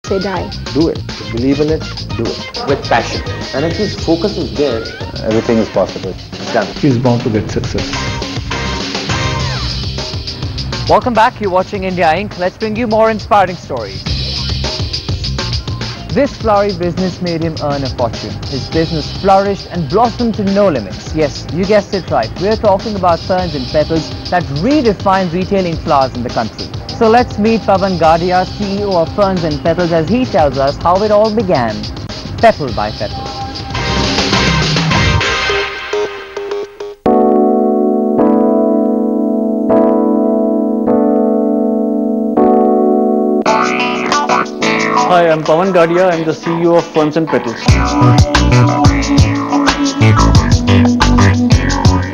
say die. Do it. Believe in it. Do it with passion. And if this focus is there, everything is possible. It's done. He's bound to get success. Welcome back. You're watching India Inc. Let's bring you more inspiring stories. This flowery business made him earn a fortune. His business flourished and blossomed to no limits. Yes, you guessed it right. We're talking about ferns and petals that redefine retailing flowers in the country. So let's meet Pawan Gadia, CEO of Ferns and Petals, as he tells us how it all began, petal by petal. Hi, I'm Pawan Gadia. I'm the CEO of Ferns and Petals.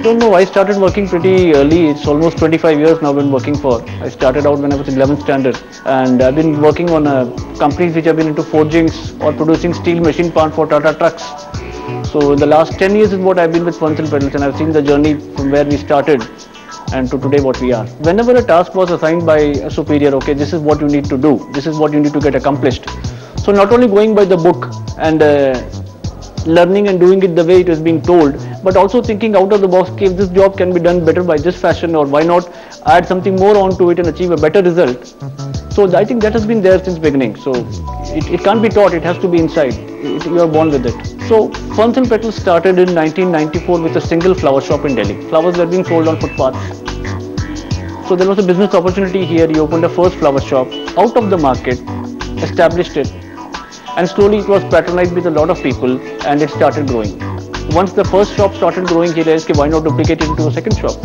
Don't know, I started working pretty early. It's almost 25 years now I've been working for. I started out when I was in 11th standard, and I've been working on companies which have been into forgings or producing steel machine parts for Tata trucks. So the last 10 years is what I've been with Ferns and Petals, and I've seen the journey from where we started and to today what we are. Whenever a task was assigned by a superior, okay, this is what you need to do, this is what you need to get accomplished. So not only going by the book and learning and doing it the way it is being told, but also thinking out of the box, okay, if this job can be done better by this fashion, or why not add something more onto it and achieve a better result. So I think that has been there since beginning. So it can't be taught, it has to be inside. You are born with it. So Ferns and Petals started in 1994 with a single flower shop in Delhi. Flowers were being sold on footpaths. So there was a business opportunity here. He opened a first flower shop out of the market, established it, and slowly it was patronized with a lot of people, and it started growing. Once the first shop started growing, he realized, why not duplicate it into a second shop?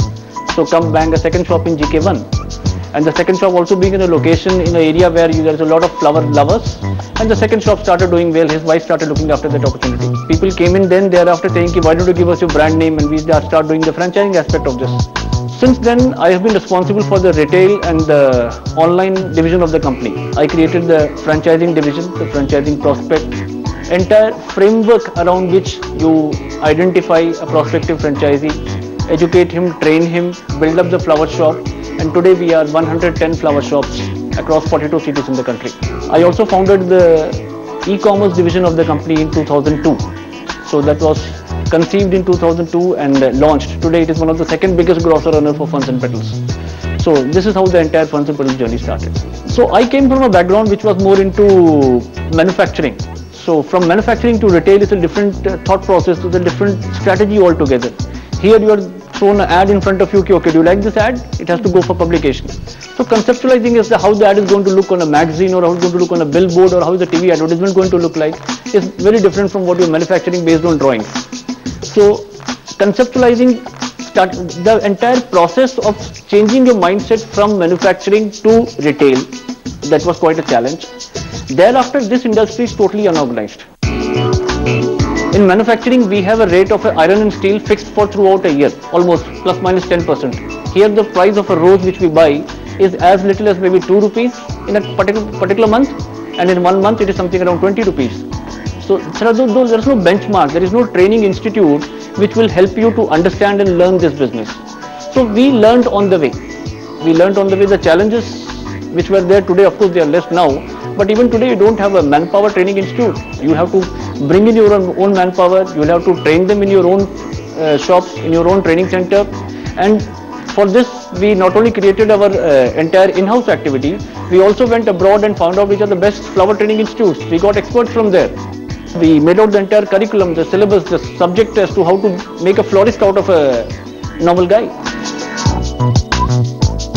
So come bang a second shop in GK1. And the second shop also being in a location in an area where there's a lot of flower lovers, and the second shop started doing well. His wife started looking after that opportunity. People came in then thereafter saying, why don't you give us your brand name, and we start doing the franchising aspect of this. Since then, I have been responsible for the retail and the online division of the company. I created the franchising division, the franchising prospect, entire framework around which you identify a prospective franchisee, educate him, train him, build up the flower shop, and today we are 110 flower shops across 42 cities in the country. I also founded the e-commerce division of the company in 2002. So that was conceived in 2002 and launched. Today it is one of the second biggest grocer runner for Ferns and Petals. So this is how the entire Ferns and Petals journey started. So I came from a background which was more into manufacturing. So from manufacturing to retail is a different thought process, it's a different strategy altogether. Here you are thrown an ad in front of you, okay, do you like this ad? It has to go for publication. So conceptualizing is how the ad is going to look on a magazine, or how it's going to look on a billboard, or how is the TV advertisement going to look like, is very different from what you're manufacturing based on drawings. So conceptualizing, the entire process of changing your mindset from manufacturing to retail, that was quite a challenge. Thereafter, this industry is totally unorganized. In manufacturing, we have a rate of iron and steel fixed for throughout a year, almost plus minus 10%. Here the price of a rose which we buy is as little as maybe 2 rupees in a particular month, and in 1 month it is something around 20 rupees. So there is no benchmark, there is no training institute which will help you to understand and learn this business. So we learned on the way. We learned on the way the challenges which were there today. Of course they are less now, but even today you don't have a manpower training institute. You have to bring in your own manpower, you will have to train them in your own shops, in your own training center. And for this we not only created our entire in-house activity, we also went abroad and found out which are the best flower training institutes. We got experts from there. We made out the entire curriculum, the syllabus, the subject as to how to make a florist out of a normal guy.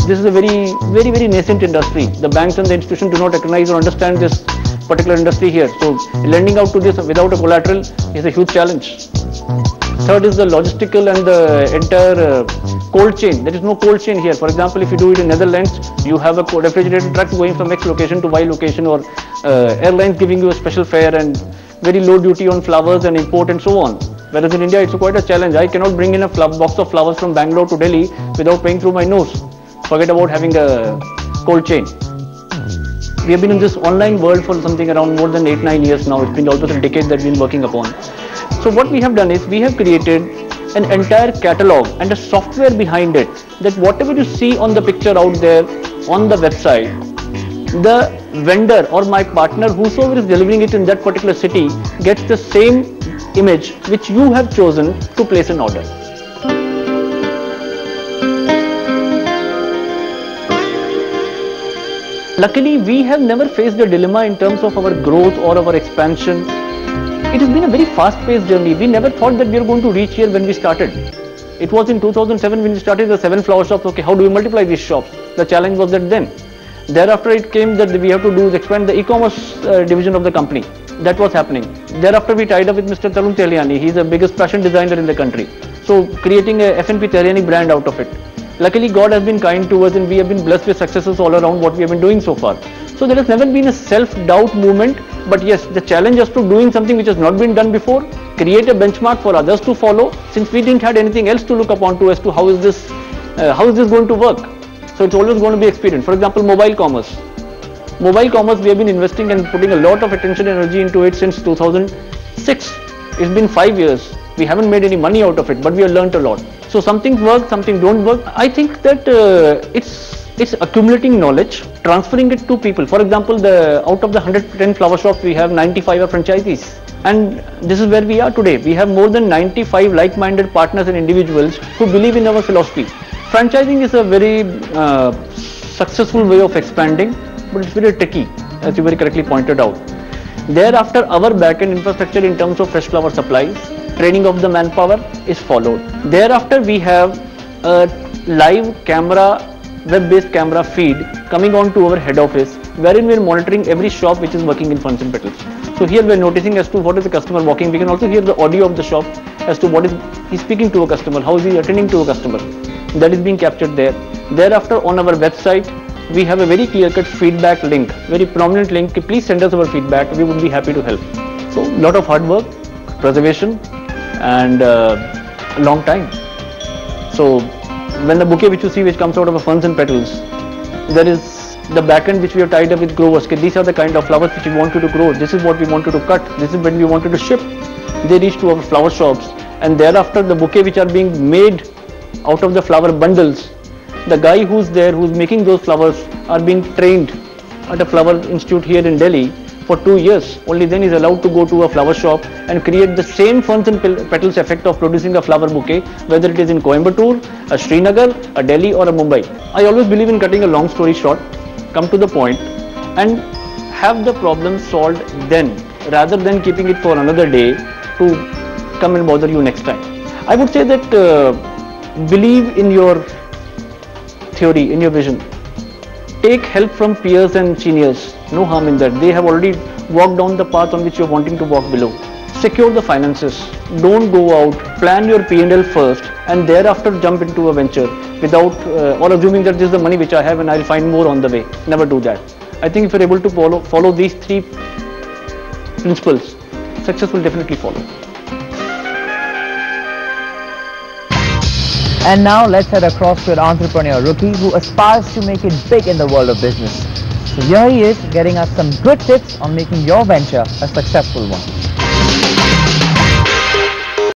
This is a very nascent industry. The banks and the institutions do not recognize or understand this particular industry here. So lending out to this without a collateral is a huge challenge. Third is the logistical and the entire cold chain. There is no cold chain here. For example, if you do it in Netherlands, you have a refrigerated truck going from X location to Y location, or airlines giving you a special fare and very low duty on flowers and import and so on. Whereas in India, it's quite a challenge. I cannot bring in a box of flowers from Bangalore to Delhi without paying through my nose. Forget about having a cold chain. We have been in this online world for something around more than 8-9 years now. It's been almost a decade that we've been working upon. So what we have done is we have created an entire catalog and a software behind it, that whatever you see on the picture out there on the website, the vendor or my partner, whosoever is delivering it in that particular city, gets the same image which you have chosen to place an order. Luckily, we have never faced a dilemma in terms of our growth or our expansion. It has been a very fast-paced journey. We never thought that we are going to reach here when we started. It was in 2007 when we started the 7 flower shops. Okay, how do we multiply these shops? The challenge was that then. Thereafter, it came that we have to do is expand the e-commerce division of the company. That was happening. Thereafter, we tied up with Mr. Tarun Teliani. He's the biggest fashion designer in the country. So, creating a F&P Teliani brand out of it. Luckily, God has been kind to us and we have been blessed with successes all around what we have been doing so far. So there has never been a self-doubt movement, but yes, the challenge is to doing something which has not been done before, create a benchmark for others to follow, since we didn't have anything else to look upon to as to how is this going to work. So it's always going to be experience. For example, mobile commerce. Mobile commerce, we have been investing and putting a lot of attention and energy into it since 2006. It's been 5 years. We haven't made any money out of it, but we have learned a lot. So some things work, some things don't work. I think that it's accumulating knowledge, transferring it to people. For example, out of the 110 flower shops, we have 95 are franchisees. And this is where we are today. We have more than 95 like-minded partners and individuals who believe in our philosophy. Franchising is a very successful way of expanding, but it's very tricky, as you very correctly pointed out. Thereafter, our back-end infrastructure in terms of fresh flower supplies, training of the manpower is followed. Thereafter, we have a live camera, web-based camera feed coming on to our head office, wherein we are monitoring every shop which is working in ferns and petals. So here we are noticing as to what is the customer walking. We can also hear the audio of the shop as to what is he speaking to a customer, how is he attending to a customer. That is being captured there. Thereafter, on our website, we have a very clear-cut feedback link, very prominent link. Please send us our feedback. We would be happy to help. So, a lot of hard work, preservation, and a long time. So, when the bouquet which you see, which comes out of a ferns and petals, there is the back end which we have tied up with growers. Okay, these are the kind of flowers which we wanted to grow. This is what we wanted to cut. This is when we wanted to ship. They reach to our flower shops, and thereafter, the bouquet which are being made out of the flower bundles. The guy who's there, who's making those flowers, are being trained at a flower institute here in Delhi for 2 years. Only then is allowed to go to a flower shop and create the same ferns and petals effect of producing a flower bouquet, whether it is in Coimbatore, a Srinagar, a Delhi or a Mumbai. I always believe in cutting a long story short, come to the point and have the problem solved then, rather than keeping it for another day to come and bother you next time. I would say that believe in your theory, in your vision. Take help from peers and seniors. No harm in that. They have already walked down the path on which you are wanting to walk below. Secure the finances. Don't go out. Plan your P&L first and thereafter jump into a venture without or assuming that this is the money which I have and I'll find more on the way. Never do that. I think if you're able to follow these 3 principles, success will definitely follow. And now let's head across to an entrepreneur rookie who aspires to make it big in the world of business. So here he is, getting us some good tips on making your venture a successful one.